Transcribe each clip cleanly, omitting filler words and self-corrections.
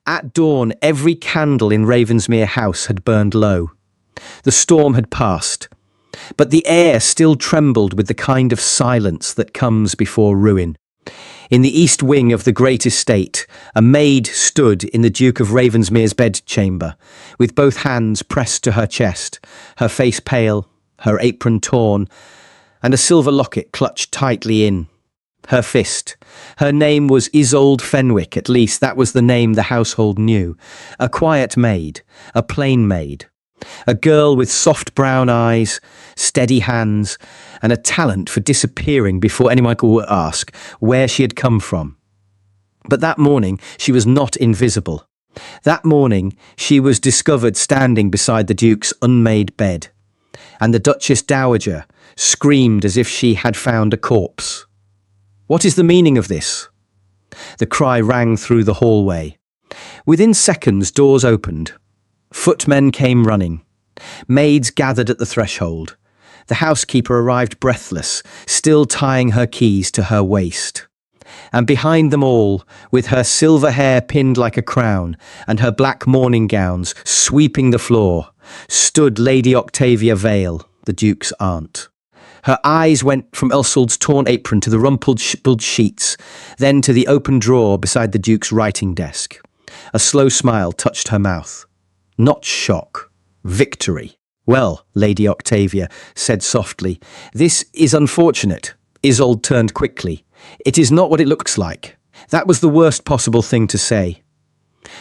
At dawn, every candle in Ravensmere House had burned low. The storm had passed, but the air still trembled with the kind of silence that comes before ruin. In the east wing of the great estate, a maid stood in the Duke of Ravensmere's bedchamber, with both hands pressed to her chest, her face pale, her apron torn, and a silver locket clutched tightly in her fist. Her name was Isolde Fenwick, at least that was the name the household knew. A quiet maid, a plain maid. A girl with soft brown eyes, steady hands, and a talent for disappearing before anyone could ask where she had come from. But that morning she was not invisible. That morning she was discovered standing beside the Duke's unmade bed, and the Duchess Dowager screamed as if she had found a corpse. "What is the meaning of this?" The cry rang through the hallway. Within seconds, doors opened. Footmen came running. Maids gathered at the threshold. The housekeeper arrived breathless, still tying her keys to her waist. And behind them all, with her silver hair pinned like a crown and her black morning gowns sweeping the floor, stood Lady Octavia Vale, the Duke's aunt. Her eyes went from Isolde's torn apron to the rumpled sheets, then to the open drawer beside the Duke's writing desk. A slow smile touched her mouth. Not shock, victory. "Well," Lady Octavia said softly, "this is unfortunate." Isolde turned quickly. "It is not what it looks like." That was the worst possible thing to say.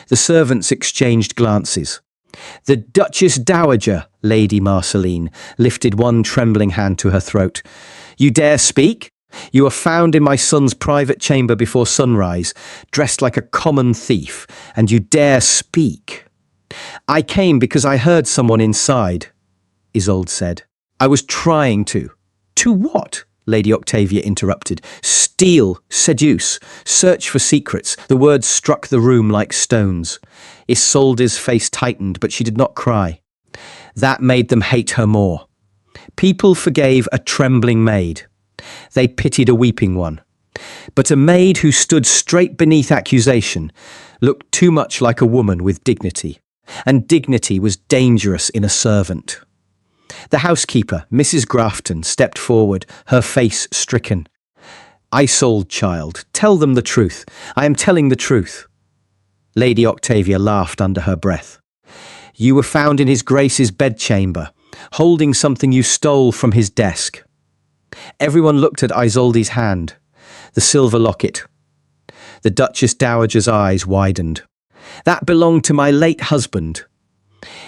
The servants exchanged glances. "The Duchess Dowager," Lady Marceline lifted one trembling hand to her throat. "You dare speak? You were found in my son's private chamber before sunrise, dressed like a common thief, and you dare speak." "I came because I heard someone inside," Isolde said. "I was trying to." "To what?" Lady Octavia interrupted. "Steal, seduce, search for secrets." The words struck the room like stones. Isolde's face tightened, but she did not cry. That made them hate her more. People forgave a trembling maid. They pitied a weeping one. But a maid who stood straight beneath accusation looked too much like a woman with dignity. And dignity was dangerous in a servant. The housekeeper, Mrs. Grafton, stepped forward, her face stricken. "Isolde, child, tell them the truth. I am telling the truth." Lady Octavia laughed under her breath. "You were found in His Grace's bedchamber, holding something you stole from his desk." Everyone looked at Isolde's hand, the silver locket. The Duchess Dowager's eyes widened. "That belonged to my late husband."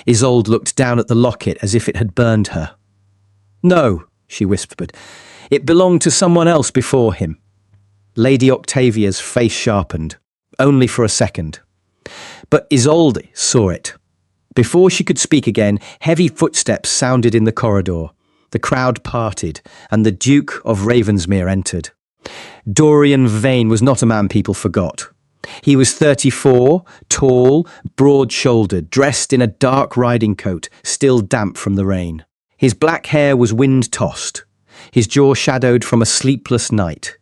Isolde looked down at the locket as if it had burned her. "No," she whispered. "It belonged to someone else before him." Lady Octavia's face sharpened, only for a second. But Isolde saw it. Before she could speak again, heavy footsteps sounded in the corridor. The crowd parted, and the Duke of Ravensmere entered. Dorian Vane was not a man people forgot. He was 34, tall, broad-shouldered, dressed in a dark riding coat, still damp from the rain. His black hair was wind-tossed, his jaw shadowed from a sleepless night,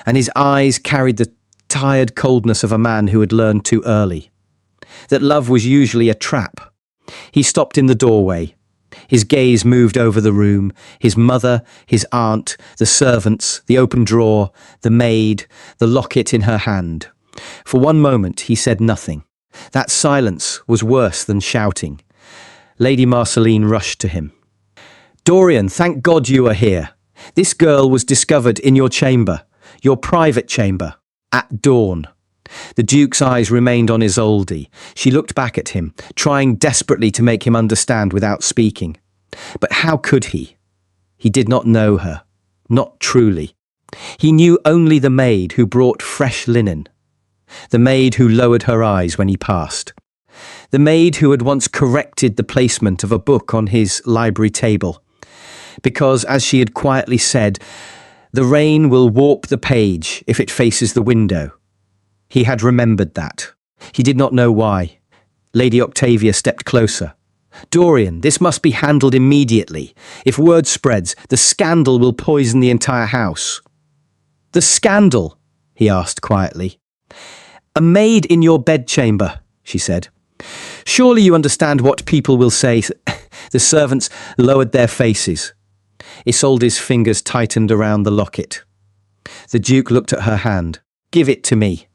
and his eyes carried the tired coldness of a man who had learned too early that love was usually a trap. He stopped in the doorway. His gaze moved over the room, his mother, his aunt, the servants, the open drawer, the maid, the locket in her hand. For one moment he said nothing. That silence was worse than shouting. Lady Marceline rushed to him. "Dorian, thank God you are here. This girl was discovered in your chamber, your private chamber, at dawn." The Duke's eyes remained on Isolde. She looked back at him, trying desperately to make him understand without speaking. But how could he? He did not know her, not truly. He knew only the maid who brought fresh linen, the maid who lowered her eyes when he passed, the maid who had once corrected the placement of a book on his library table. Because, as she had quietly said, the rain will warp the page if it faces the window. He had remembered that. He did not know why. Lady Octavia stepped closer. "Dorian, this must be handled immediately. If word spreads, the scandal will poison the entire house." "The scandal?" he asked quietly. "A maid in your bedchamber," she said. "Surely you understand what people will say." The servants lowered their faces. Isolde's fingers tightened around the locket. The Duke looked at her hand. "Give it to me."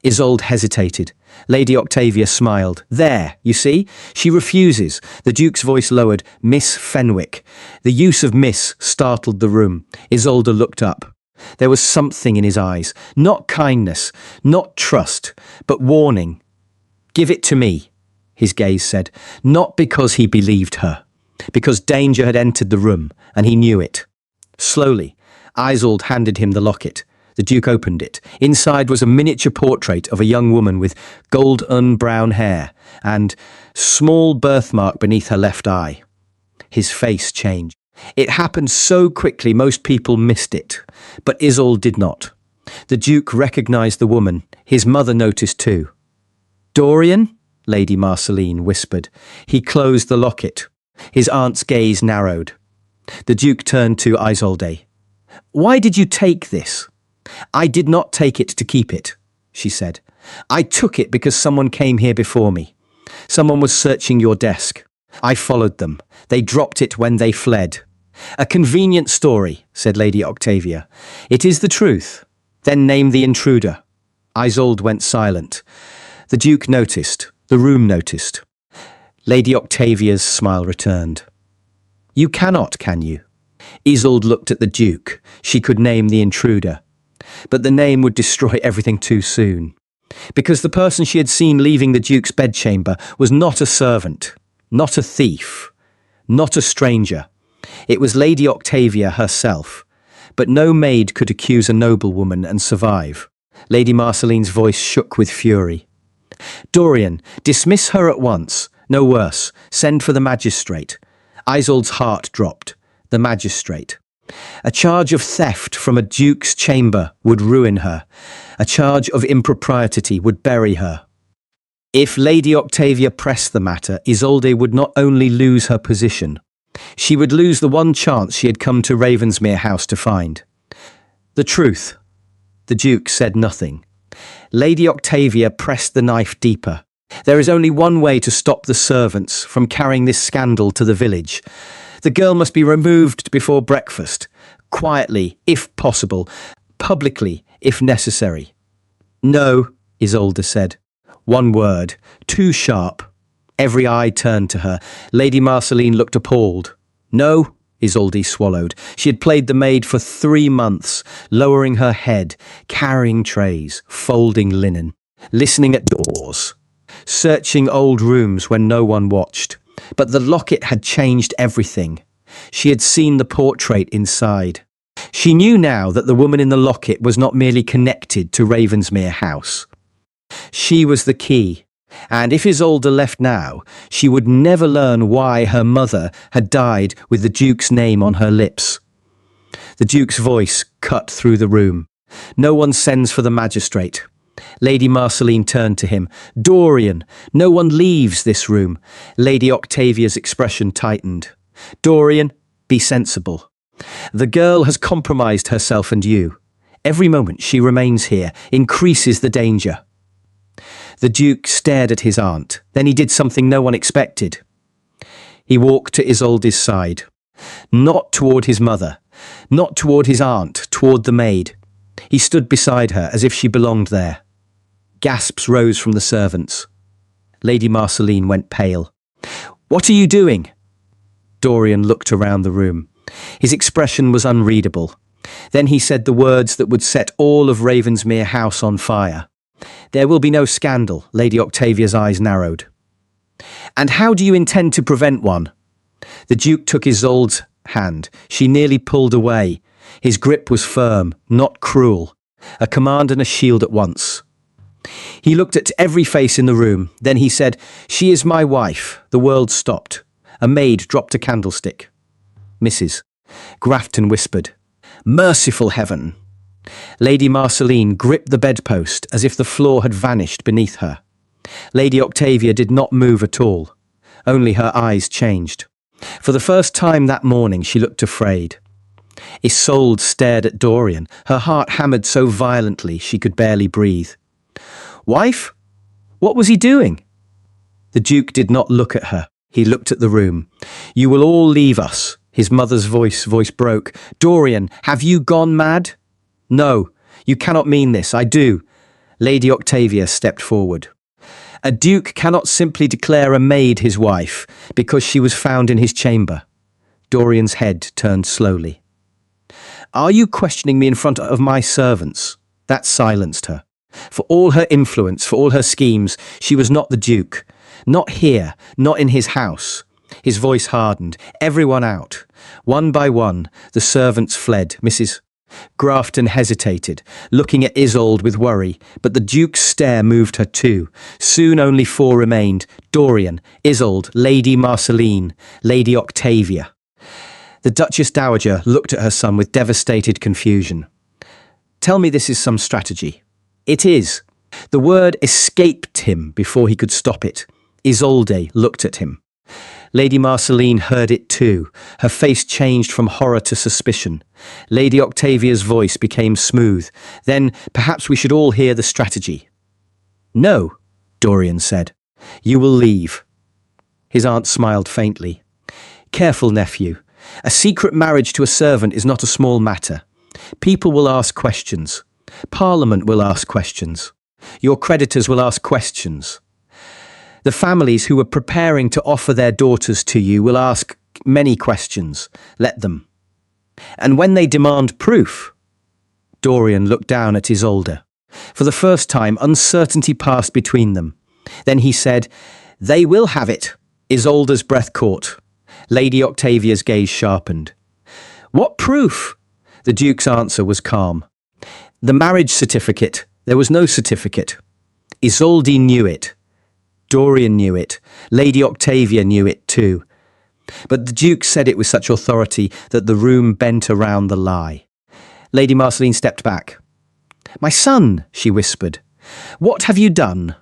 Isolde hesitated. Lady Octavia smiled. "There, you see? She refuses." The Duke's voice lowered. "Miss Fenwick." The use of Miss startled the room. Isolde looked up. There was something in his eyes. Not kindness, not trust, but warning. "Give it to me," his gaze said. Not because he believed her. Because danger had entered the room, and he knew it. Slowly, Isolde handed him the locket. The Duke opened it. Inside was a miniature portrait of a young woman with gold brown hair and small birthmark beneath her left eye. His face changed. It happened so quickly most people missed it, but Isolde did not. The Duke recognized the woman. His mother noticed too. "Dorian?" Lady Marceline whispered. He closed the locket. His aunt's gaze narrowed. The Duke turned to Isolde. "Why did you take this?" "I did not take it to keep it," she said. "I took it because someone came here before me. Someone was searching your desk. I followed them. They dropped it when they fled." "A convenient story," said Lady Octavia. "It is the truth. Then name the intruder." Isolde went silent. The Duke noticed. The room noticed. Lady Octavia's smile returned. "You cannot, can you?" Isolde looked at the Duke. She could name the intruder. But the name would destroy everything too soon. Because the person she had seen leaving the Duke's bedchamber was not a servant, not a thief, not a stranger. It was Lady Octavia herself. But no maid could accuse a noblewoman and survive. Lady Marceline's voice shook with fury. "Dorian, dismiss her at once. No worse, send for the magistrate." Isolde's heart dropped. The magistrate. A charge of theft from a duke's chamber would ruin her. A charge of impropriety would bury her. If Lady Octavia pressed the matter, Isolde would not only lose her position, she would lose the one chance she had come to Ravensmere House to find. The truth. The Duke said nothing. Lady Octavia pressed the knife deeper. "There is only one way to stop the servants from carrying this scandal to the village. The girl must be removed before breakfast, quietly, if possible, publicly, if necessary." "No," Isolde said. One word, too sharp. Every eye turned to her. Lady Marceline looked appalled. "No," Isolde swallowed. She had played the maid for 3 months, lowering her head, carrying trays, folding linen, listening at doors, searching old rooms when no one watched. But the locket had changed everything. She had seen the portrait inside. She knew now that the woman in the locket was not merely connected to Ravensmere House. She was the key, and if Isolde left now, she would never learn why her mother had died with the Duke's name on her lips. The Duke's voice cut through the room. "No one sends for the magistrate." Lady Marceline turned to him. "Dorian, no one leaves this room." Lady Octavia's expression tightened. "Dorian, be sensible. The girl has compromised herself and you. Every moment she remains here increases the danger." The Duke stared at his aunt. Then he did something no one expected. He walked to Isolde's side. Not toward his mother, not toward his aunt, toward the maid. He stood beside her as if she belonged there. Gasps rose from the servants. Lady Marceline went pale. "What are you doing?" Dorian looked around the room. His expression was unreadable. Then he said the words that would set all of Ravensmere House on fire. "There will be no scandal." Lady Octavia's eyes narrowed. "And how do you intend to prevent one?" The Duke took Isolde's hand. She nearly pulled away. His grip was firm, not cruel. A command and a shield at once. He looked at every face in the room. Then he said, "She is my wife." The world stopped. A maid dropped a candlestick. "Mrs." Grafton whispered. "Merciful heaven." Lady Marceline gripped the bedpost as if the floor had vanished beneath her. Lady Octavia did not move at all. Only her eyes changed. For the first time that morning she looked afraid. Isolde stared at Dorian. Her heart hammered so violently she could barely breathe. "Wife? What was he doing?" The Duke did not look at her. He looked at the room. "You will all leave us." His mother's voice broke. "Dorian, have you gone mad?" "No, you cannot mean this. I do." Lady Octavia stepped forward. "A duke cannot simply declare a maid his wife because she was found in his chamber." Dorian's head turned slowly. "Are you questioning me in front of my servants?" That silenced her. For all her influence, for all her schemes, she was not the Duke. Not here, not in his house. His voice hardened. "Everyone out." One by one, the servants fled. Mrs. Grafton hesitated, looking at Isolde with worry, but the Duke's stare moved her too. Soon only 4 remained: Dorian, Isolde, Lady Marceline, Lady Octavia. The Duchess Dowager looked at her son with devastated confusion. "Tell me this is some strategy." "It is." The word escaped him before he could stop it. Isolde looked at him. Lady Marceline heard it too. Her face changed from horror to suspicion. Lady Octavia's voice became smooth. "Then perhaps we should all hear the strategy." "No," Dorian said. "You will leave." His aunt smiled faintly. "Careful, nephew. A secret marriage to a servant is not a small matter. People will ask questions. Parliament will ask questions. Your creditors will ask questions. The families who are preparing to offer their daughters to you will ask many questions. Let them. And when they demand proof..." Dorian looked down at Isolde. For the first time, uncertainty passed between them. Then he said, "They will have it." Isolde's breath caught. Lady Octavia's gaze sharpened. "What proof?" The Duke's answer was calm. "The marriage certificate. There was no certificate." Isolde knew it. Dorian knew it. Lady Octavia knew it too. But the Duke said it with such authority that the room bent around the lie. Lady Marceline stepped back. "My son," she whispered, "what have you done?"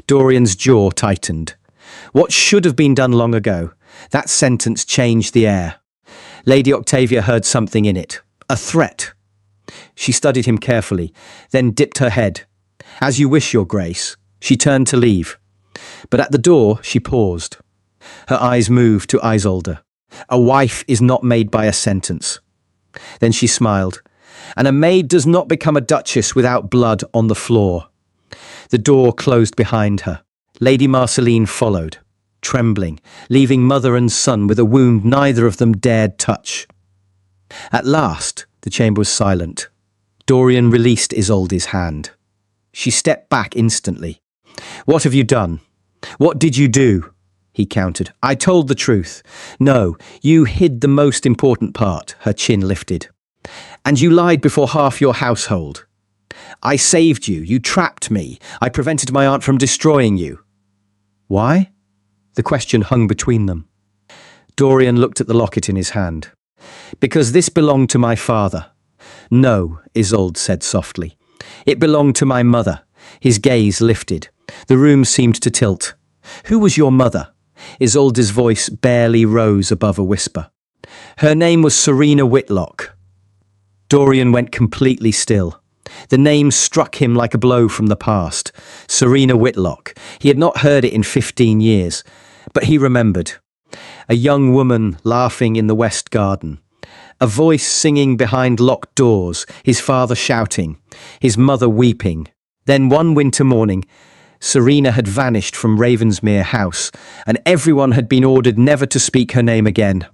Dorian's jaw tightened. What should have been done long ago? That sentence changed the air. Lady Octavia heard something in it. A threat. She studied him carefully, then dipped her head. "As you wish, Your Grace." She turned to leave. But at the door, she paused. Her eyes moved to Isolde. "A wife is not made by a sentence." Then she smiled. "And a maid does not become a duchess without blood on the floor." The door closed behind her. Lady Marceline followed, trembling, leaving mother and son with a wound neither of them dared touch. At last, the chamber was silent. Dorian released Isolde's hand. She stepped back instantly. "What have you done? What did you do?" He countered. "I told the truth." "No, you hid the most important part." Her chin lifted. "And you lied before half your household." "I saved you. You trapped me. I prevented my aunt from destroying you." "Why?" The question hung between them. Dorian looked at the locket in his hand. "Because this belonged to my father." "No," Isolde said softly. "It belonged to my mother." His gaze lifted. The room seemed to tilt. "Who was your mother?" Isolde's voice barely rose above a whisper. "Her name was Serena Whitlock." Dorian went completely still. The name struck him like a blow from the past. Serena Whitlock. He had not heard it in 15 years, but he remembered. A young woman laughing in the West Garden. A voice singing behind locked doors, his father shouting, his mother weeping. Then one winter morning, Serena had vanished from Ravensmere House, and everyone had been ordered never to speak her name again.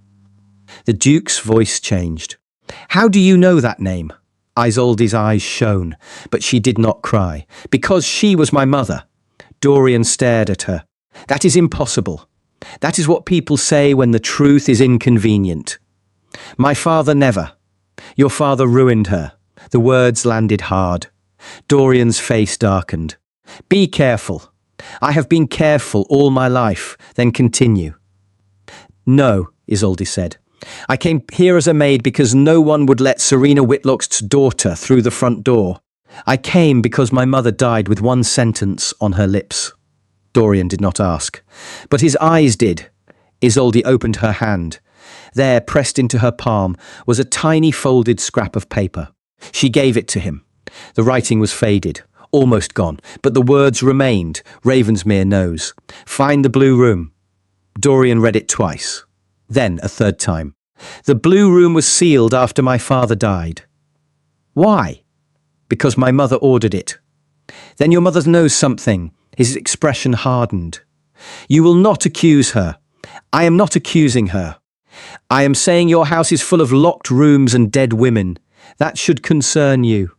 The Duke's voice changed. "How do you know that name?" Isolde's eyes shone, but she did not cry. "Because she was my mother." Dorian stared at her. "That is impossible. That is what people say when the truth is inconvenient." "My father never. Your father ruined her." The words landed hard. Dorian's face darkened. "Be careful." "I have been careful all my life." "Then continue." "No," Isolde said. "I came here as a maid because no one would let Serena Whitlock's daughter through the front door. I came because my mother died with one sentence on her lips." Dorian did not ask, but his eyes did. Isolde opened her hand. There, pressed into her palm, was a tiny folded scrap of paper. She gave it to him. The writing was faded. Almost gone, but the words remained. Ravensmere knows. Find the blue room. Dorian read it twice. Then a third time. The blue room was sealed after my father died. Why? Because my mother ordered it. Then your mother knows something. His expression hardened. You will not accuse her. I am not accusing her. I am saying your house is full of locked rooms and dead women. That should concern you.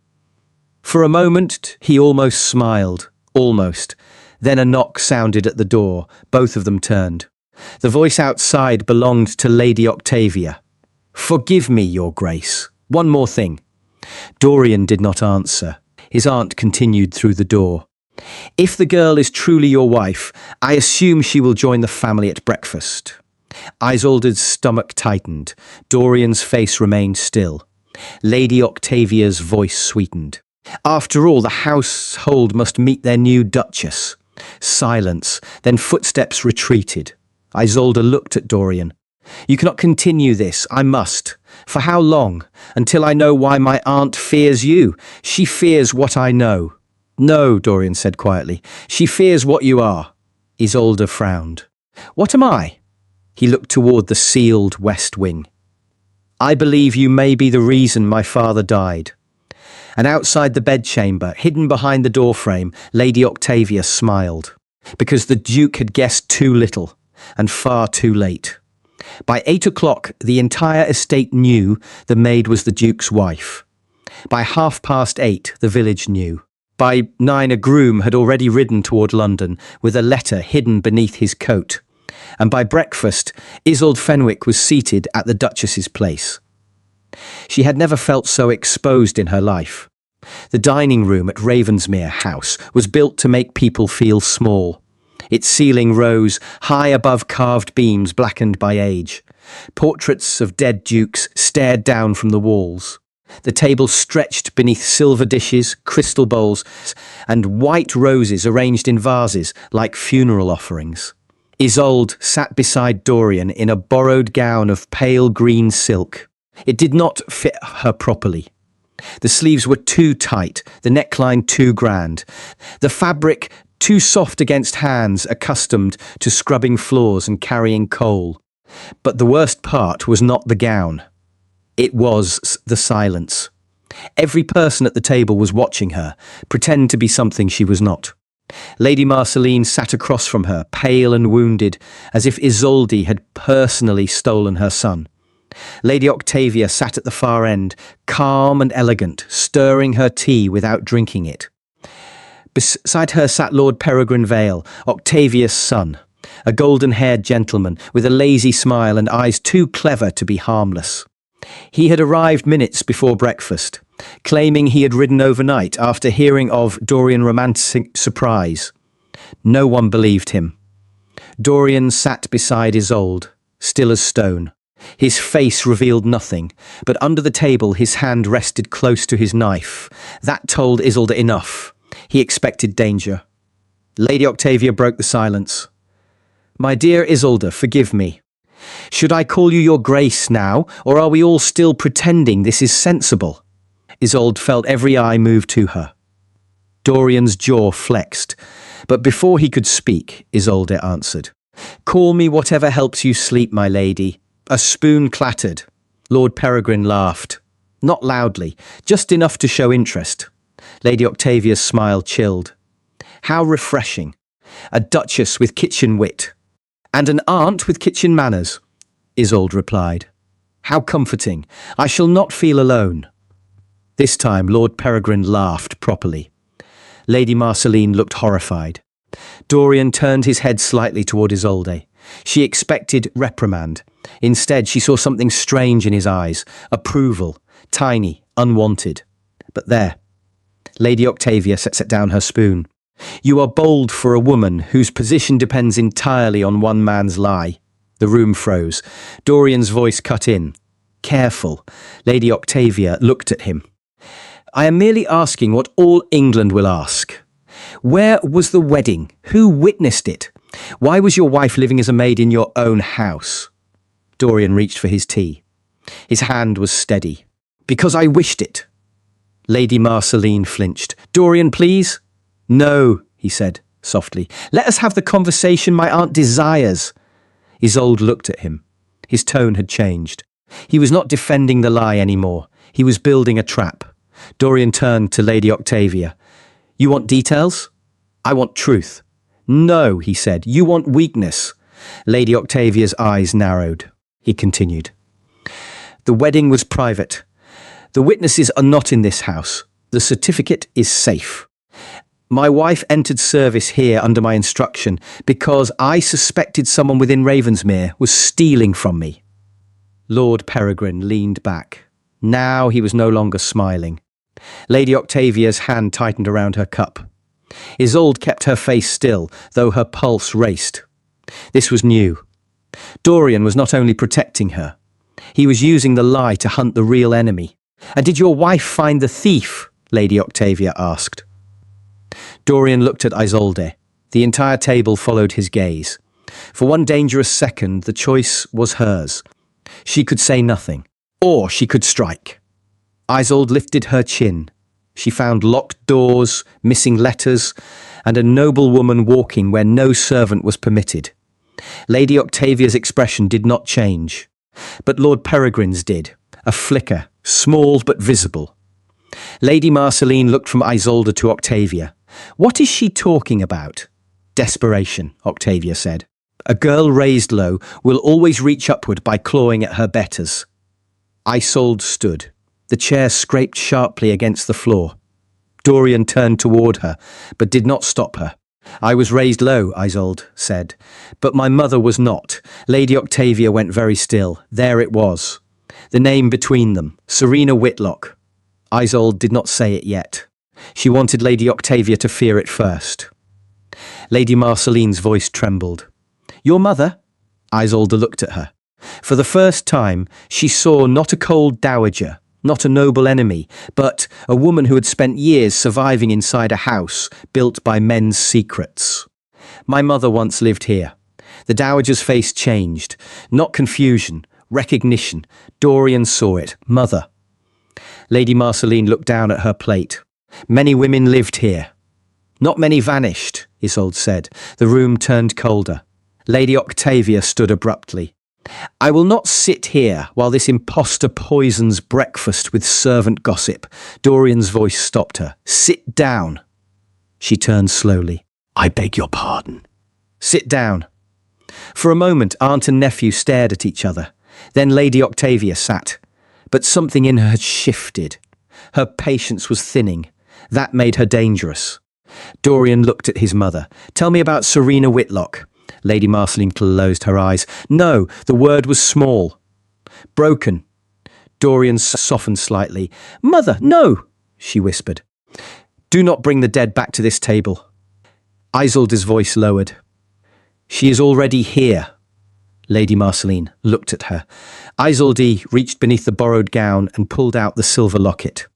For a moment, he almost smiled. Almost. Then a knock sounded at the door. Both of them turned. The voice outside belonged to Lady Octavia. Forgive me, Your Grace. One more thing. Dorian did not answer. His aunt continued through the door. If the girl is truly your wife, I assume she will join the family at breakfast. Isolde's stomach tightened. Dorian's face remained still. Lady Octavia's voice sweetened. After all, the household must meet their new duchess. Silence, then footsteps retreated. Isolde looked at Dorian. You cannot continue this. I must. For how long? Until I know why my aunt fears you. She fears what I know. No, Dorian said quietly. She fears what you are. Isolde frowned. What am I? He looked toward the sealed west wing. I believe you may be the reason my father died. And outside the bedchamber, hidden behind the doorframe, Lady Octavia smiled. Because the Duke had guessed too little, and far too late. By 8 o'clock, the entire estate knew the Maid was the Duke's wife. By 8:30, the village knew. By 9, a groom had already ridden toward London with a letter hidden beneath his coat. And by breakfast, Isolde Fenwick was seated at the Duchess's place. She had never felt so exposed in her life. The dining room at Ravensmere House was built to make people feel small. Its ceiling rose high above carved beams blackened by age. Portraits of dead dukes stared down from the walls. The table stretched beneath silver dishes, crystal bowls, and white roses arranged in vases like funeral offerings. Isolde sat beside Dorian in a borrowed gown of pale green silk. It did not fit her properly. The sleeves were too tight, the neckline too grand, the fabric too soft against hands accustomed to scrubbing floors and carrying coal. But the worst part was not the gown. It was the silence. Every person at the table was watching her, pretend to be something she was not. Lady Marceline sat across from her, pale and wounded, as if Isolde had personally stolen her son. Lady Octavia sat at the far end, calm and elegant, stirring her tea without drinking it. Beside her sat Lord Peregrine Vale, Octavia's son, a golden-haired gentleman with a lazy smile and eyes too clever to be harmless. He had arrived minutes before breakfast, claiming he had ridden overnight after hearing of Dorian's romantic surprise. No one believed him. Dorian sat beside Isolde, still as stone. His face revealed nothing, but under the table his hand rested close to his knife. That told Isolde enough. He expected danger. Lady Octavia broke the silence. My dear Isolde, forgive me. Should I call you your grace now, or are we all still pretending this is sensible? Isolde felt every eye move to her. Dorian's jaw flexed, but before he could speak, Isolde answered. Call me whatever helps you sleep, my lady. A spoon clattered. Lord Peregrine laughed. Not loudly, just enough to show interest. Lady Octavia's smile chilled. How refreshing. A duchess with kitchen wit. And an aunt with kitchen manners, Isolde replied. How comforting. I shall not feel alone. This time Lord Peregrine laughed properly. Lady Marceline looked horrified. Dorian turned his head slightly toward Isolde. She expected reprimand. Instead, she saw something strange in his eyes. Approval. Tiny. Unwanted. But there. Lady Octavia set down her spoon. You are bold for a woman whose position depends entirely on one man's lie. The room froze. Dorian's voice cut in. Careful. Lady Octavia looked at him. I am merely asking what all England will ask. Where was the wedding? Who witnessed it? Why was your wife living as a maid in your own house? Dorian reached for his tea. His hand was steady. Because I wished it. Lady Marceline flinched. Dorian, please. No, he said softly. Let us have the conversation my aunt desires. Isolde looked at him. His tone had changed. He was not defending the lie anymore. He was building a trap. Dorian turned to Lady Octavia. You want details? I want truth. No, he said. You want weakness. Lady Octavia's eyes narrowed. He continued. The wedding was private. The witnesses are not in this house. The certificate is safe. My wife entered service here under my instruction because I suspected someone within Ravensmere was stealing from me. Lord Peregrine leaned back. Now he was no longer smiling. Lady Octavia's hand tightened around her cup. Isolde kept her face still, though her pulse raced. This was new. Dorian was not only protecting her. He was using the lie to hunt the real enemy. And did your wife find the thief? Lady Octavia asked. Dorian looked at Isolde. The entire table followed his gaze. For one dangerous second, the choice was hers. She could say nothing, or she could strike. Isolde lifted her chin. She found locked doors, missing letters, and a noble woman walking where no servant was permitted. Lady Octavia's expression did not change, but Lord Peregrine's did, a flicker, small but visible. Lady Marceline looked from Isolde to Octavia. What is she talking about? Desperation, Octavia said. A girl raised low will always reach upward by clawing at her betters. Isolde stood. The chair scraped sharply against the floor. Dorian turned toward her, but did not stop her. I was raised low, Isolde said, but my mother was not. Lady Octavia went very still. There it was. The name between them, Serena Whitlock. Isolde did not say it yet. She wanted Lady Octavia to fear it first. Lady Marceline's voice trembled. Your mother? Isolde looked at her. For the first time, she saw not a cold dowager, not a noble enemy, but a woman who had spent years surviving inside a house built by men's secrets. My mother once lived here. The dowager's face changed. Not confusion, recognition. Dorian saw it. Mother. Lady Marceline looked down at her plate. Many women lived here. Not many vanished, Isolde said. The room turned colder. Lady Octavia stood abruptly. I will not sit here while this impostor poisons breakfast with servant gossip. Dorian's voice stopped her. Sit down. She turned slowly. I beg your pardon. Sit down. For a moment, aunt and nephew stared at each other. Then Lady Octavia sat. But something in her had shifted. Her patience was thinning. That made her dangerous. Dorian looked at his mother. Tell me about Serena Whitlock. Lady Marceline closed her eyes. No, the word was small. Broken. Dorian softened slightly. Mother, no, she whispered. Do not bring the dead back to this table. Isolde's voice lowered. She is already here. Lady Marceline looked at her. Isolde reached beneath the borrowed gown and pulled out the silver locket.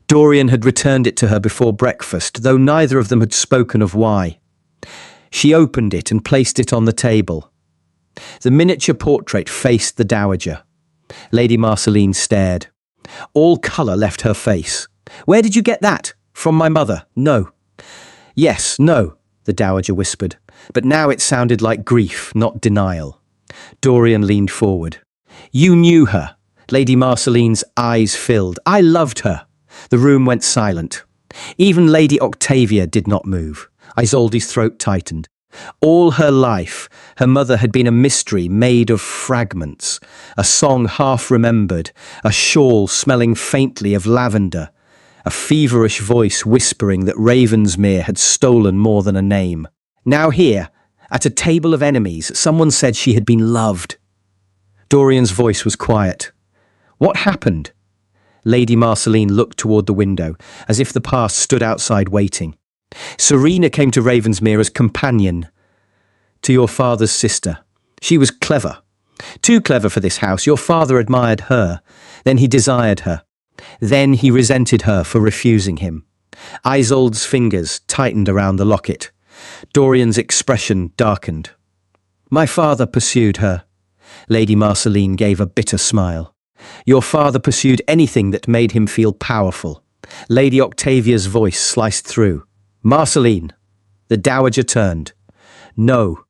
Dorian had returned it to her before breakfast, though neither of them had spoken of why. She opened it and placed it on the table. The miniature portrait faced the dowager. Lady Marceline stared. All colour left her face. Where did you get that? From my mother? No. Yes, no, the dowager whispered, but now it sounded like grief, not denial. Dorian leaned forward. You knew her. Lady Marceline's eyes filled. I loved her. The room went silent. Even Lady Octavia did not move. Isolde's throat tightened. All her life, her mother had been a mystery made of fragments, a song half remembered, a shawl smelling faintly of lavender, a feverish voice whispering that Ravensmere had stolen more than a name. Now here, at a table of enemies, someone said she had been loved. Dorian's voice was quiet. What happened? Lady Marceline looked toward the window, as if the past stood outside waiting. Serena came to Ravensmere as companion to your father's sister. She was clever. Too clever for this house. Your father admired her. Then he desired her. Then he resented her for refusing him. Isolde's fingers tightened around the locket. Dorian's expression darkened. My father pursued her. Lady Marceline gave a bitter smile. Your father pursued anything that made him feel powerful. Lady Octavia's voice sliced through. Marceline. The dowager turned. No,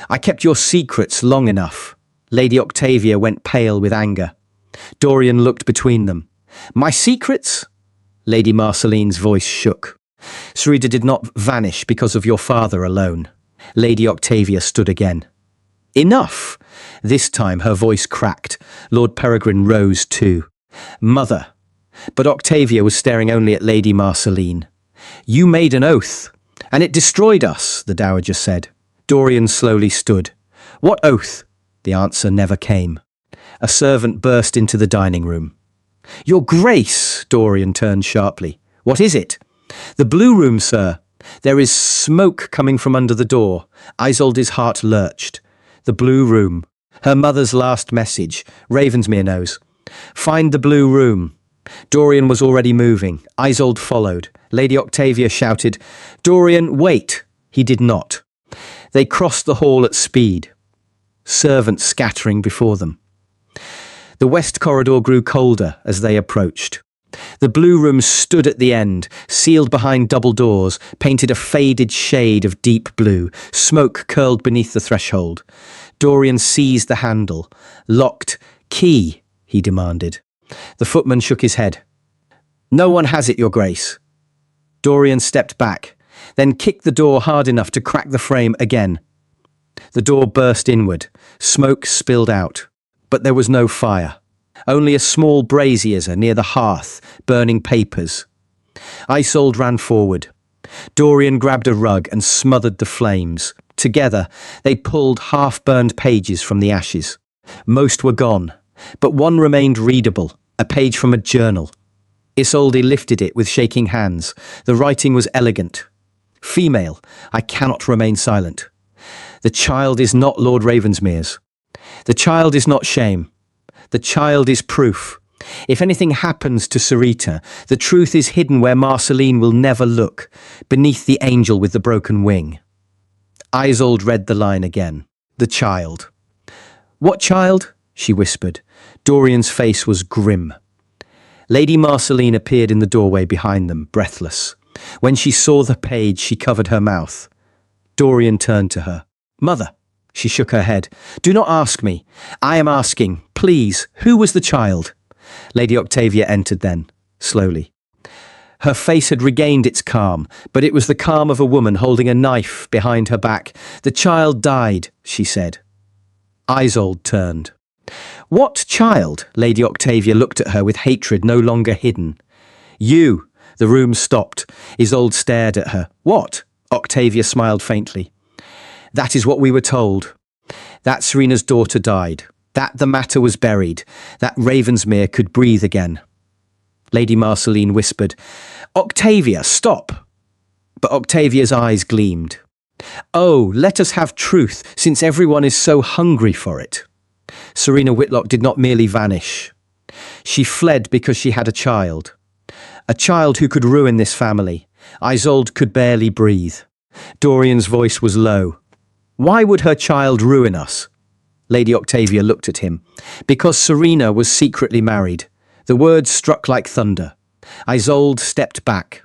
I kept your secrets long enough. Lady Octavia went pale with anger. Dorian looked between them. My secrets? Lady Marceline's voice shook. Sarita did not vanish because of your father alone. Lady Octavia stood again. Enough! This time her voice cracked. Lord Peregrine rose too. Mother. But Octavia was staring only at Lady Marceline. You made an oath, and it destroyed us, the dowager said. Dorian slowly stood. What oath? The answer never came. A servant burst into the dining room. Your Grace, Dorian turned sharply. What is it? The blue room, sir. There is smoke coming from under the door. Isolde's heart lurched. The blue room. Her mother's last message. Ravensmere knows. Find the blue room. Dorian was already moving. Isolde followed. Lady Octavia shouted, Dorian, wait! He did not. They crossed the hall at speed. Servants scattering before them. The west corridor grew colder as they approached. The blue room stood at the end, sealed behind double doors, painted a faded shade of deep blue. Smoke curled beneath the threshold. Dorian seized the handle. Locked. Key, he demanded. The footman shook his head. No one has it, Your Grace. Dorian stepped back, then kicked the door hard enough to crack the frame again. The door burst inward. Smoke spilled out. But there was no fire. Only a small brazier near the hearth, burning papers. Isolde ran forward. Dorian grabbed a rug and smothered the flames. Together, they pulled half-burned pages from the ashes. Most were gone, but one remained readable, a page from a journal. Isolde lifted it with shaking hands. The writing was elegant. Female, I cannot remain silent. The child is not Lord Ravensmere's. The child is not shame. The child is proof. If anything happens to Sarita, the truth is hidden where Marceline will never look, beneath the angel with the broken wing. Isolde read the line again. The child. What child? She whispered. Dorian's face was grim. Lady Marceline appeared in the doorway behind them, breathless. When she saw the page, she covered her mouth. Dorian turned to her. Mother. She shook her head. Do not ask me. I am asking, please, who was the child? Lady Octavia entered then, slowly. Her face had regained its calm, but it was the calm of a woman holding a knife behind her back. The child died, she said. Isolde turned. What child? Lady Octavia looked at her with hatred no longer hidden. You. The room stopped. Isolde stared at her. What? Octavia smiled faintly. That is what we were told. That Serena's daughter died. That the matter was buried. That Ravensmere could breathe again. Lady Marceline whispered, Octavia, stop! But Octavia's eyes gleamed. Oh, let us have truth, since everyone is so hungry for it. Serena Whitlock did not merely vanish. She fled because she had a child who could ruin this family. Isolde could barely breathe. Dorian's voice was low. Why would her child ruin us? Lady Octavia looked at him. Because Serena was secretly married. The words struck like thunder. Isolde stepped back.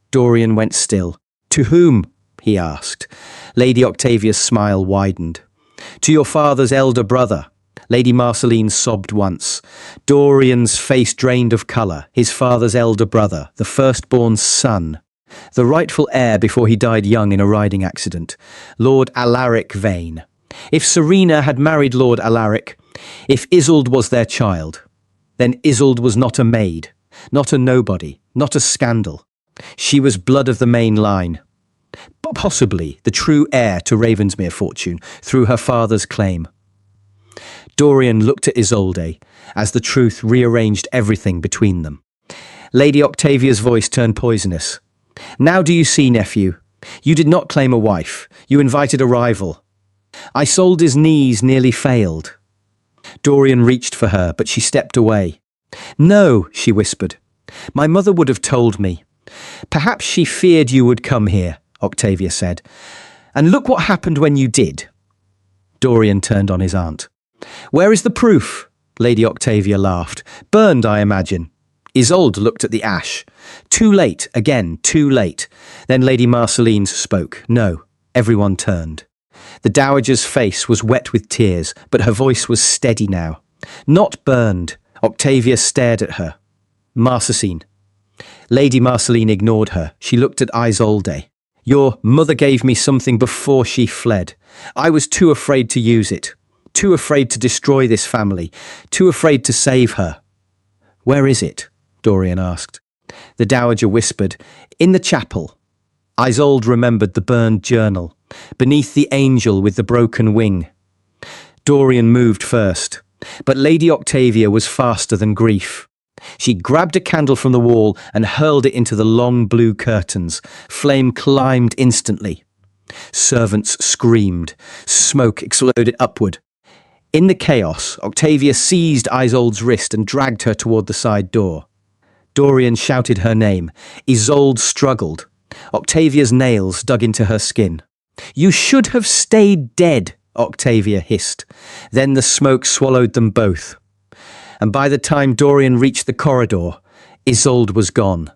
Dorian went still. To whom? He asked. Lady Octavia's smile widened. To your father's elder brother. Lady Marceline sobbed once. Dorian's face drained of colour. His father's elder brother, the firstborn son. The rightful heir before he died young in a riding accident. Lord Alaric Vane. If Serena had married Lord Alaric, if Isolde was their child, then Isolde was not a maid, not a nobody, not a scandal. She was blood of the main line. Possibly the true heir to Ravensmere fortune through her father's claim. Dorian looked at Isolde as the truth rearranged everything between them. Lady Octavia's voice turned poisonous. Now do you see, nephew? You did not claim a wife. You invited a rival. Isolde's knees nearly failed. Dorian reached for her, but she stepped away. No, she whispered. My mother would have told me. Perhaps she feared you would come here, Octavia said. And look what happened when you did. Dorian turned on his aunt. Where is the proof? Lady Octavia laughed. Burned, I imagine. Isolde looked at the ash. Too late, again, too late. Then Lady Marceline spoke. No, everyone turned. The dowager's face was wet with tears, but her voice was steady now. Not burned. Octavia stared at her. Marceline. Lady Marceline ignored her. She looked at Isolde. Your mother gave me something before she fled. I was too afraid to use it. Too afraid to destroy this family. Too afraid to save her. Where is it? Dorian asked. The dowager whispered, In the chapel. Isolde remembered the burned journal, beneath the angel with the broken wing. Dorian moved first, but Lady Octavia was faster than grief. She grabbed a candle from the wall and hurled it into the long blue curtains. Flame climbed instantly. Servants screamed. Smoke exploded upward. In the chaos, Octavia seized Isolde's wrist and dragged her toward the side door. Dorian shouted her name. Isolde struggled. Octavia's nails dug into her skin. You should have stayed dead, Octavia hissed. Then the smoke swallowed them both. And by the time Dorian reached the corridor, Isolde was gone.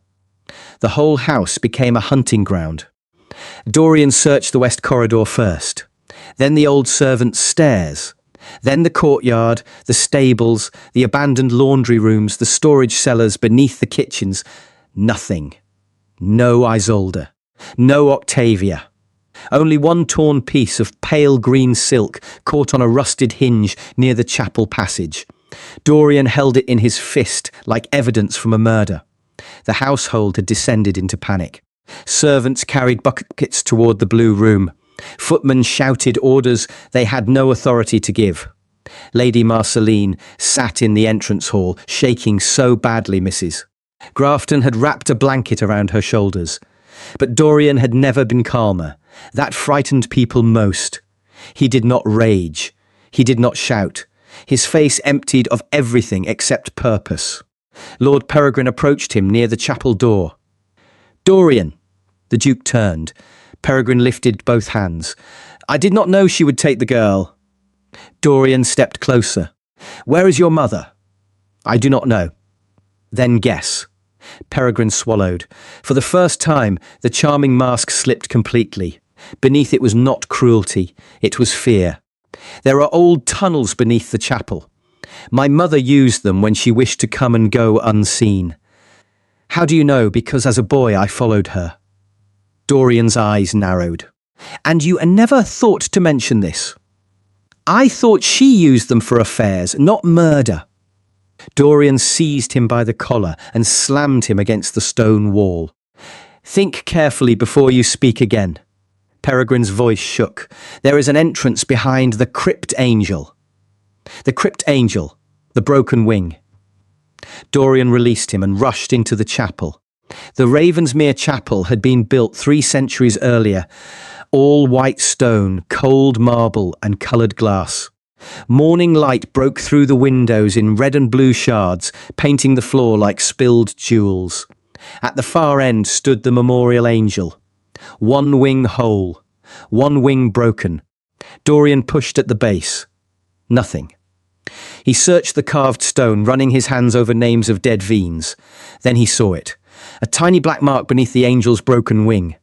The whole house became a hunting ground. Dorian searched the west corridor first, then the old servants' stairs, then the courtyard, the stables, the abandoned laundry rooms, the storage cellars beneath the kitchens. Nothing. No Isolde. No Octavia. Only one torn piece of pale green silk caught on a rusted hinge near the chapel passage. Dorian held it in his fist like evidence from a murder. The household had descended into panic. Servants carried buckets toward the blue room. Footmen shouted orders they had no authority to give. Lady Marceline sat in the entrance hall, shaking so badly, Mrs. Grafton had wrapped a blanket around her shoulders. But Dorian had never been calmer. That frightened people most. He did not rage. He did not shout. His face emptied of everything except purpose. Lord Peregrine approached him near the chapel door. Dorian. The Duke turned. Peregrine lifted both hands. I did not know she would take the girl. Dorian stepped closer. Where is your mother? I do not know. Then guess. Peregrine swallowed. For the first time, the charming mask slipped completely. Beneath it was not cruelty, it was fear. There are old tunnels beneath the chapel. My mother used them when she wished to come and go unseen. How do you know? Because as a boy I followed her. Dorian's eyes narrowed. And you never thought to mention this? I thought she used them for affairs, not murder. Dorian seized him by the collar and slammed him against the stone wall. Think carefully before you speak again. Peregrine's voice shook. There is an entrance behind the crypt angel. The crypt angel, the broken wing. Dorian released him and rushed into the chapel. The Ravensmere Chapel had been built 3 centuries earlier, all white stone, cold marble and coloured glass. Morning light broke through the windows in red and blue shards, painting the floor like spilled jewels. At the far end stood the memorial angel. One wing whole, one wing broken. Dorian pushed at the base. Nothing. He searched the carved stone, running his hands over names of dead Veens. Then he saw it. A tiny black mark beneath the angel's broken wing.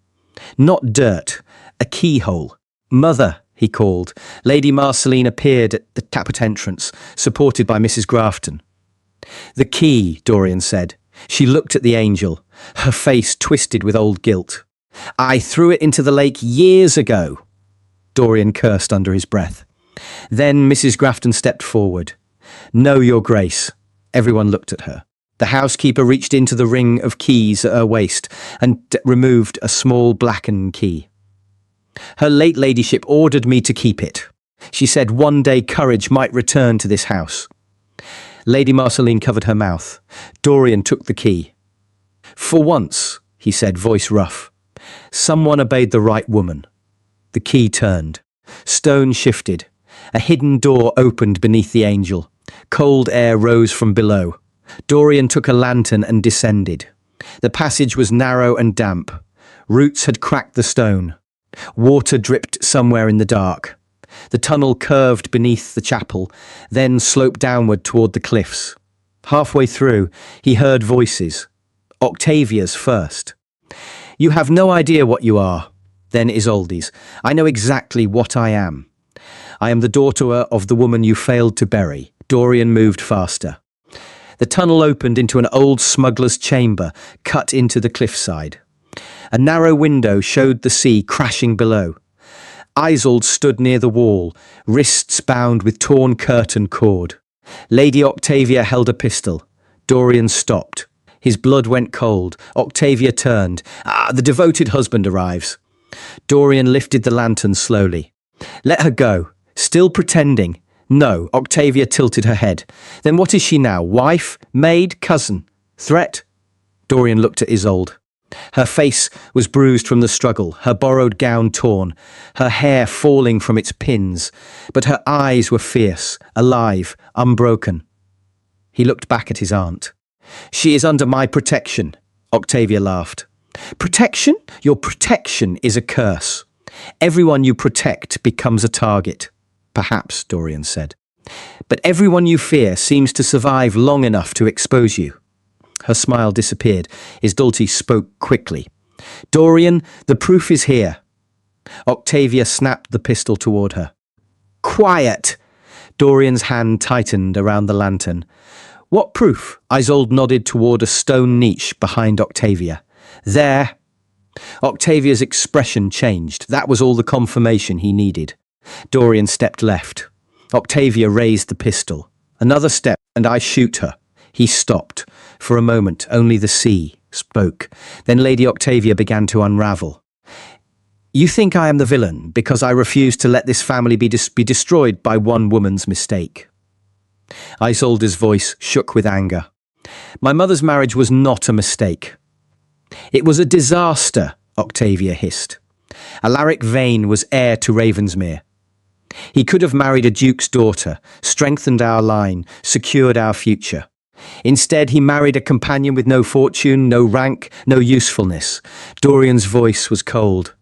Not dirt, a keyhole. Mother, he called. Lady Marceline appeared at the chapel entrance, supported by Mrs. Grafton. The key, Dorian said. She looked at the angel, her face twisted with old guilt. I threw it into the lake years ago. Dorian cursed under his breath. Then Mrs. Grafton stepped forward. No, Your Grace. Everyone looked at her. The housekeeper reached into the ring of keys at her waist and removed a small blackened key. Her late ladyship ordered me to keep it. She said one day courage might return to this house. Lady Marceline covered her mouth. Dorian took the key. For once, he said, voice rough. Someone obeyed the right woman. The key turned. Stone shifted. A hidden door opened beneath the angel. Cold air rose from below. Dorian took a lantern and descended. The passage was narrow and damp. Roots had cracked the stone. Water dripped somewhere in the dark. The tunnel curved beneath the chapel, then sloped downward toward the cliffs. Halfway through, he heard voices. Octavia's first. "You have no idea what you are." Then Isolde's. "I know exactly what I am. I am the daughter of the woman you failed to bury." Dorian moved faster. The tunnel opened into an old smuggler's chamber cut into the cliffside. A narrow window showed the sea crashing below. Isolde stood near the wall, wrists bound with torn curtain cord. Lady Octavia held a pistol. Dorian stopped. His blood went cold. Octavia turned. The devoted husband arrives." Dorian lifted the lantern slowly. "Let her go." Still pretending. "No." Octavia tilted her head. "Then what is she now? Wife? Maid? Cousin? Threat?" Dorian looked at Isolde. Her face was bruised from the struggle, her borrowed gown torn, her hair falling from its pins, but her eyes were fierce, alive, unbroken. He looked back at his aunt. "She is under my protection," Octavia laughed. "Protection? Your protection is a curse. Everyone you protect becomes a target." "Perhaps," Dorian said. "But everyone you fear seems to survive long enough to expose you." Her smile disappeared. Isolde spoke quickly. "Dorian, the proof is here." Octavia snapped the pistol toward her. "Quiet!" Dorian's hand tightened around the lantern. "What proof?" Isolde nodded toward a stone niche behind Octavia. "There." Octavia's expression changed. That was all the confirmation he needed. Dorian stepped left. Octavia raised the pistol. "Another step, and I shoot her." He stopped. For a moment, only the sea spoke. Then Lady Octavia began to unravel. "You think I am the villain because I refuse to let this family be destroyed by one woman's mistake." Isolde's voice shook with anger. "My mother's marriage was not a mistake. It was a disaster," Octavia hissed. "Alaric Vane was heir to Ravensmere. He could have married a duke's daughter, strengthened our line, secured our future. Instead, he married a companion with no fortune, no rank, no usefulness." Dorian's voice was cold.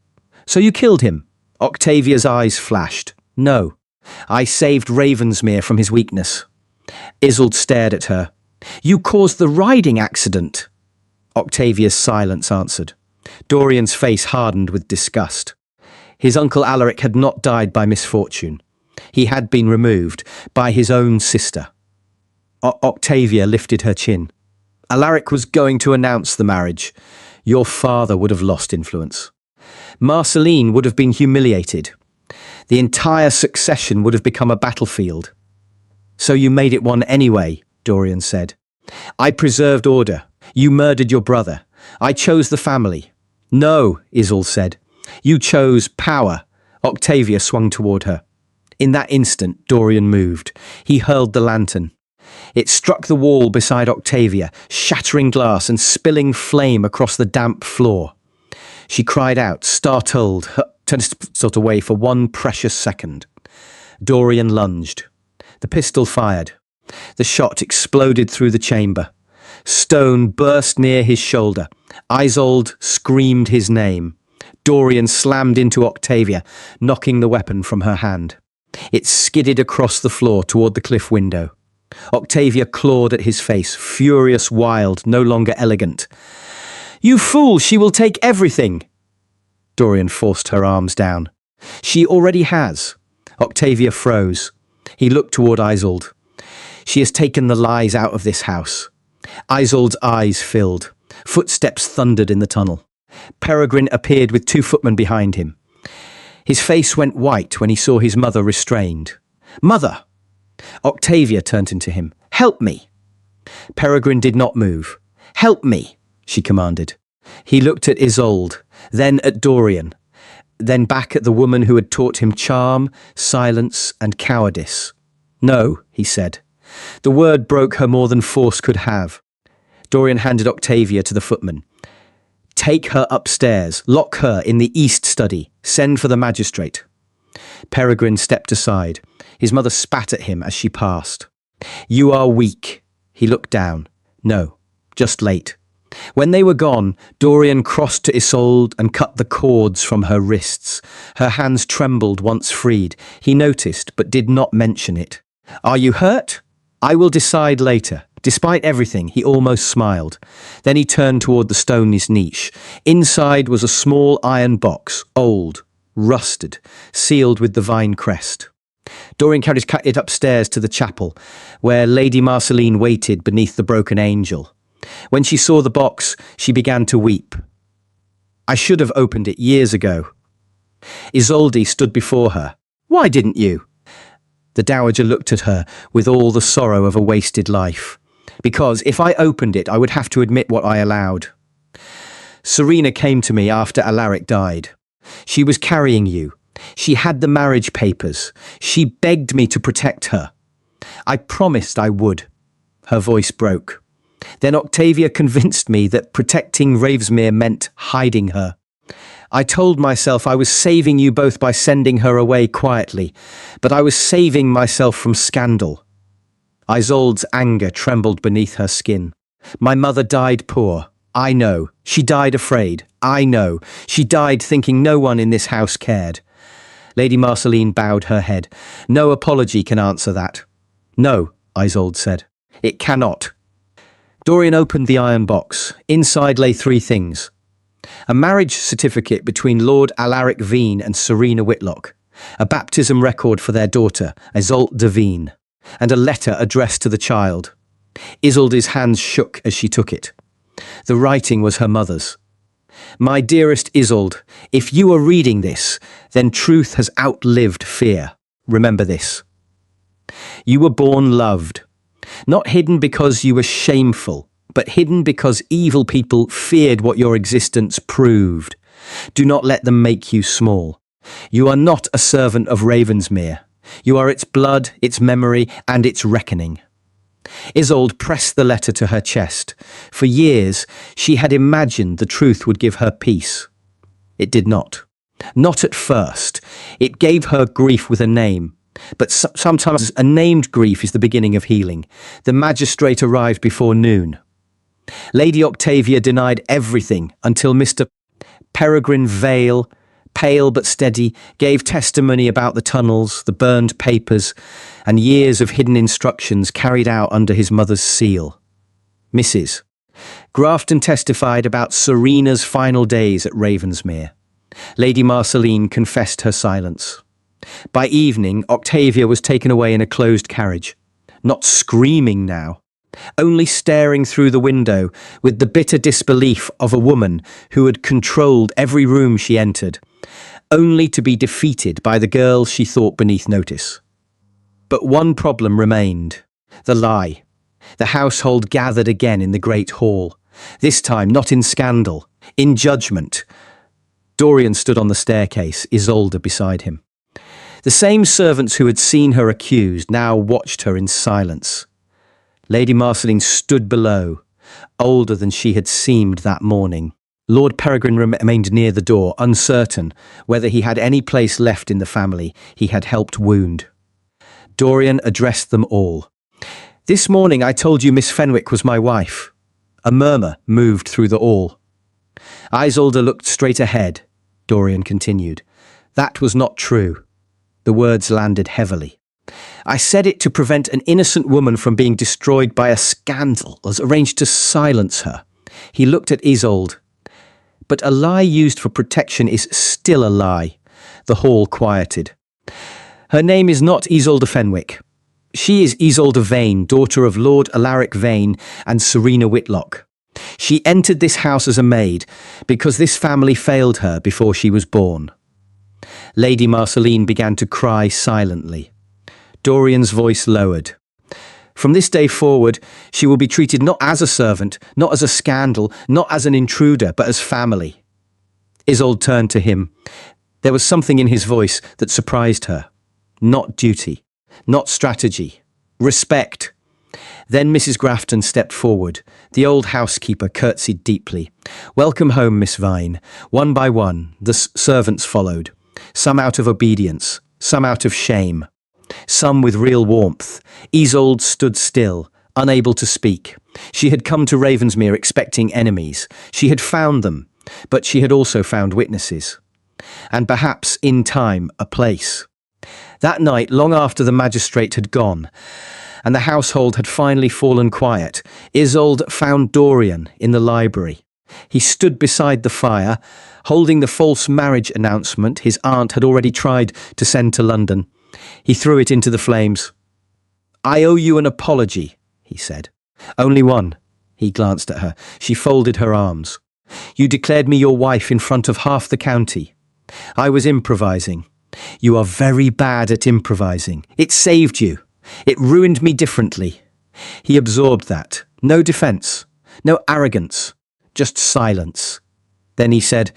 "So you killed him?" Octavia's eyes flashed. "No. I saved Ravensmere from his weakness." Isolde stared at her. "You caused the riding accident." Octavia's silence answered. Dorian's face hardened with disgust. His uncle Alaric had not died by misfortune. He had been removed by his own sister. Octavia lifted her chin. "Alaric was going to announce the marriage. Your father would have lost influence. Marceline would have been humiliated. The entire succession would have become a battlefield." "So you made it one anyway," Dorian said. "I preserved order. You murdered your brother. I chose the family." "No," Isolde said. "You chose power." Octavia swung toward her. In that instant, Dorian moved. He hurled the lantern. It struck the wall beside Octavia, shattering glass and spilling flame across the damp floor. She cried out, startled, turned away for one precious second. Dorian lunged. The pistol fired. The shot exploded through the chamber. Stone burst near his shoulder. Isolde screamed his name. Dorian slammed into Octavia, knocking the weapon from her hand. It skidded across the floor toward the cliff window. Octavia clawed at his face, furious, wild, no longer elegant. "You fool, she will take everything!" Dorian forced her arms down. "She already has." Octavia froze. He looked toward Isolde. "She has taken the lies out of this house." Isolde's eyes filled. Footsteps thundered in the tunnel. Peregrine appeared with 2 footmen behind him. His face went white when he saw his mother restrained. "Mother!" Octavia turned to him. "Help me!" Peregrine did not move. "Help me!" she commanded. He looked at Isolde, then at Dorian, then back at the woman who had taught him charm, silence, and cowardice. "No," he said. The word broke her more than force could have. Dorian handed Octavia to the footman. "Take her upstairs, lock her in the east study, send for the magistrate." Peregrine stepped aside. His mother spat at him as she passed. "You are weak." He looked down. "No, just late." When they were gone, Dorian crossed to Isolde and cut the cords from her wrists. Her hands trembled once freed. He noticed, but did not mention it. "Are you hurt?" "I will decide later." Despite everything, he almost smiled. Then he turned toward the stone's niche. Inside was a small iron box, old, rusted, sealed with the vine crest. Dorian carried it upstairs to the chapel, where Lady Marceline waited beneath the broken angel. When she saw the box, she began to weep. "I should have opened it years ago." Isolde stood before her. "Why didn't you?" The dowager looked at her with all the sorrow of a wasted life. "Because if I opened it, I would have to admit what I allowed. Serena came to me after Alaric died. She was carrying you. She had the marriage papers. She begged me to protect her. I promised I would." Her voice broke. "Then Octavia convinced me that protecting Ravensmere meant hiding her. I told myself I was saving you both by sending her away quietly, but I was saving myself from scandal." Isolde's anger trembled beneath her skin. "My mother died poor. I know. She died afraid. I know. She died thinking no one in this house cared." Lady Marceline bowed her head. "No apology can answer that." "No," Isolde said. "It cannot." Dorian opened the iron box. Inside lay three things: a marriage certificate between Lord Alaric Veen and Serena Whitlock, a baptism record for their daughter, Isolde de Veen, and a letter addressed to the child. Isolde's hands shook as she took it. The writing was her mother's. "My dearest Isolde, if you are reading this, then truth has outlived fear. Remember this. You were born loved, not hidden because you were shameful, but hidden because evil people feared what your existence proved. Do not let them make you small. You are not a servant of Ravensmere. You are its blood, its memory, and its reckoning." Isolde pressed the letter to her chest. For years, she had imagined the truth would give her peace. It did not. Not at first. It gave her grief with a name. But sometimes a named grief is the beginning of healing. The magistrate arrived before noon. Lady Octavia denied everything until Mr. Peregrine Vale, pale but steady, gave testimony about the tunnels, the burned papers, and years of hidden instructions carried out under his mother's seal. Mrs. Grafton testified about Serena's final days at Ravensmere. Lady Marceline confessed her silence. By evening, Octavia was taken away in a closed carriage, not screaming now, only staring through the window with the bitter disbelief of a woman who had controlled every room she entered, only to be defeated by the girl she thought beneath notice. But one problem remained: the lie. The household gathered again in the great hall, this time not in scandal, in judgment. Dorian stood on the staircase, Isolde beside him. The same servants who had seen her accused now watched her in silence. Lady Marceline stood below, older than she had seemed that morning. Lord Peregrine remained near the door, uncertain whether he had any place left in the family he had helped wound. Dorian addressed them all. "This morning I told you Miss Fenwick was my wife." A murmur moved through the hall. Isolde looked straight ahead. Dorian continued. "That was not true." The words landed heavily. "I said it to prevent an innocent woman from being destroyed by a scandal as arranged to silence her." He looked at Isolde. "But a lie used for protection is still a lie." The hall quieted. "Her name is not Isolde Fenwick. She is Isolde Vane, daughter of Lord Alaric Vane and Serena Whitlock. She entered this house as a maid because this family failed her before she was born." Lady Marceline began to cry silently. Dorian's voice lowered. "From this day forward, she will be treated not as a servant, not as a scandal, not as an intruder, but as family." Isolde turned to him. There was something in his voice that surprised her. Not duty, not strategy, respect. Then Mrs. Grafton stepped forward. The old housekeeper curtsied deeply. "Welcome home, Miss Vine." One by one, the servants followed, some out of obedience, some out of shame, some with real warmth. Isolde stood still, unable to speak. She had come to Ravensmere expecting enemies. She had found them, but she had also found witnesses. And perhaps, in time, a place. That night, long after the magistrate had gone, and the household had finally fallen quiet, Isolde found Dorian in the library. He stood beside the fire, holding the false marriage announcement his aunt had already tried to send to London. He threw it into the flames. "I owe you an apology," he said. "Only one." He glanced at her. She folded her arms. "You declared me your wife in front of half the county. I was improvising. You are very bad at improvising. It saved you. It ruined me differently." He absorbed that. No defense, no arrogance, just silence. Then he said,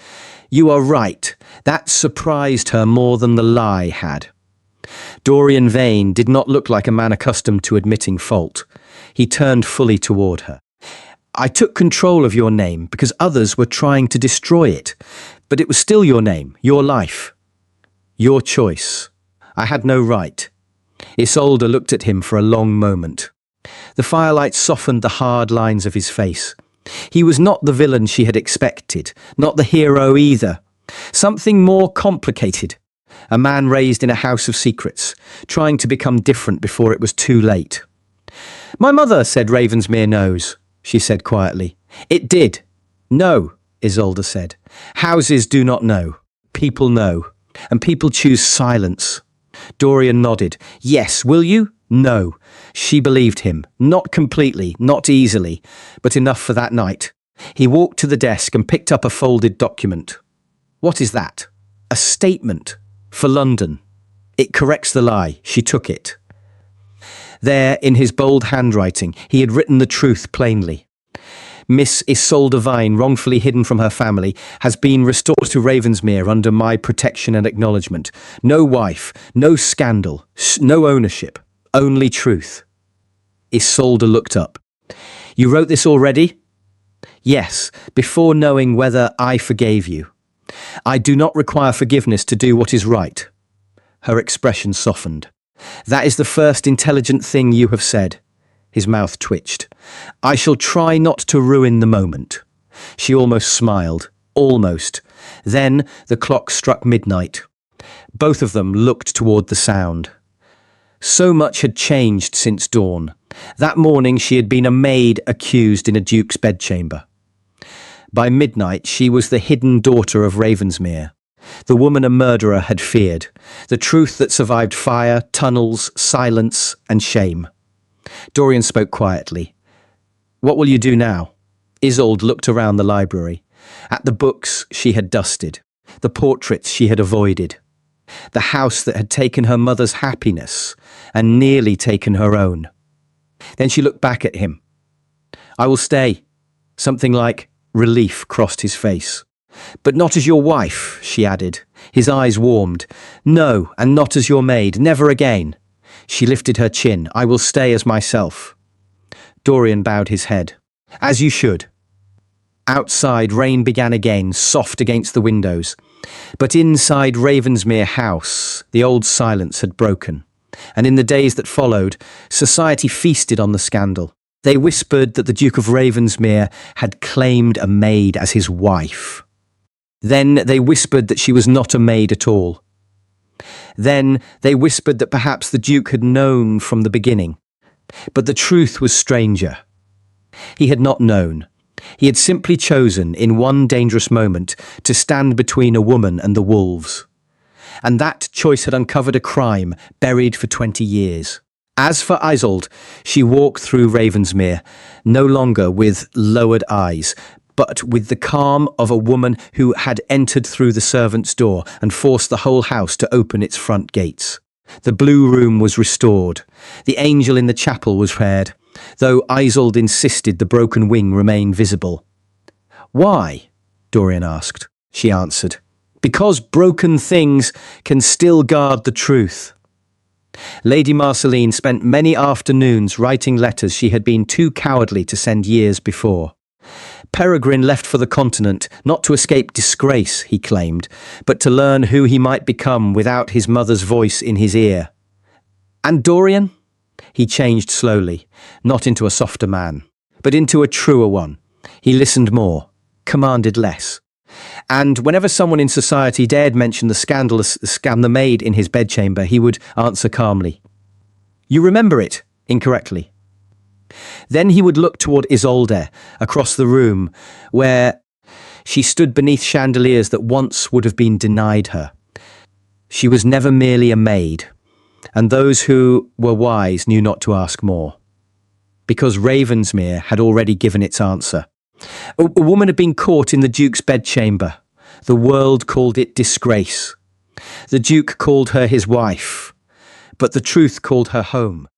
"You are right. That surprised her more than the lie had." Dorian Vane did not look like a man accustomed to admitting fault. He turned fully toward her. "I took control of your name because others were trying to destroy it. But it was still your name, your life, your choice. I had no right." Isolde looked at him for a long moment. The firelight softened the hard lines of his face. He was not the villain she had expected, not the hero either. Something more complicated. A man raised in a house of secrets, trying to become different before it was too late. "My mother said Ravensmere knows," she said quietly. "It did." "No," Isolde said. "Houses do not know. People know. And people choose silence." Dorian nodded. "Yes, will you?" "No." She believed him. Not completely, not easily, but enough for that night. He walked to the desk and picked up a folded document. "What is that?" "A statement. For London. It corrects the lie." She took it. There, in his bold handwriting, he had written the truth plainly. "Miss Isolde Vine, wrongfully hidden from her family, has been restored to Ravensmere under my protection and acknowledgement. No wife, no scandal, no ownership, only truth." Isolde looked up. "You wrote this already?" "Yes, before knowing whether I forgave you. I do not require forgiveness to do what is right." Her expression softened. "That is the first intelligent thing you have said." His mouth twitched. "I shall try not to ruin the moment." She almost smiled. Almost. Then the clock struck midnight. Both of them looked toward the sound. So much had changed since dawn. That morning she had been a maid accused in a duke's bedchamber. By midnight she was the hidden daughter of Ravensmere, the woman a murderer had feared, the truth that survived fire, tunnels, silence, and shame. Dorian spoke quietly. "What will you do now?" Isolde looked around the library, at the books she had dusted, the portraits she had avoided, the house that had taken her mother's happiness and nearly taken her own. Then she looked back at him. "I will stay." Something like relief crossed his face. "But not as your wife," she added. His eyes warmed. "No, and not as your maid, never again." She lifted her chin. "I will stay as myself." Dorian bowed his head. "As you should." Outside, rain began again, soft against the windows. But inside Ravensmere House, the old silence had broken. And in the days that followed, society feasted on the scandal. They whispered that the Duke of Ravensmere had claimed a maid as his wife. Then they whispered that she was not a maid at all. Then they whispered that perhaps the Duke had known from the beginning. But the truth was stranger. He had not known. He had simply chosen, in one dangerous moment, to stand between a woman and the wolves. And that choice had uncovered a crime buried for 20 years. As for Isolde, she walked through Ravensmere, no longer with lowered eyes, but with the calm of a woman who had entered through the servants' door and forced the whole house to open its front gates. The blue room was restored. The angel in the chapel was repaired, though Isolde insisted the broken wing remain visible. "Why?" Dorian asked. She answered, "Because broken things can still guard the truth." Lady Marceline spent many afternoons writing letters she had been too cowardly to send years before. Peregrine left for the continent, not to escape disgrace, he claimed, but to learn who he might become without his mother's voice in his ear. And Dorian? He changed slowly, not into a softer man, but into a truer one. He listened more, commanded less. And whenever someone in society dared mention the scandalous scam the maid in his bedchamber, he would answer calmly. "You remember it, incorrectly. Then he would look toward Isolde, across the room, where she stood beneath chandeliers that once would have been denied her. She was never merely a maid, and those who were wise knew not to ask more. Because Ravensmere had already given its answer. A woman had been caught in the Duke's bedchamber. The world called it disgrace. The Duke called her his wife, but the truth called her home.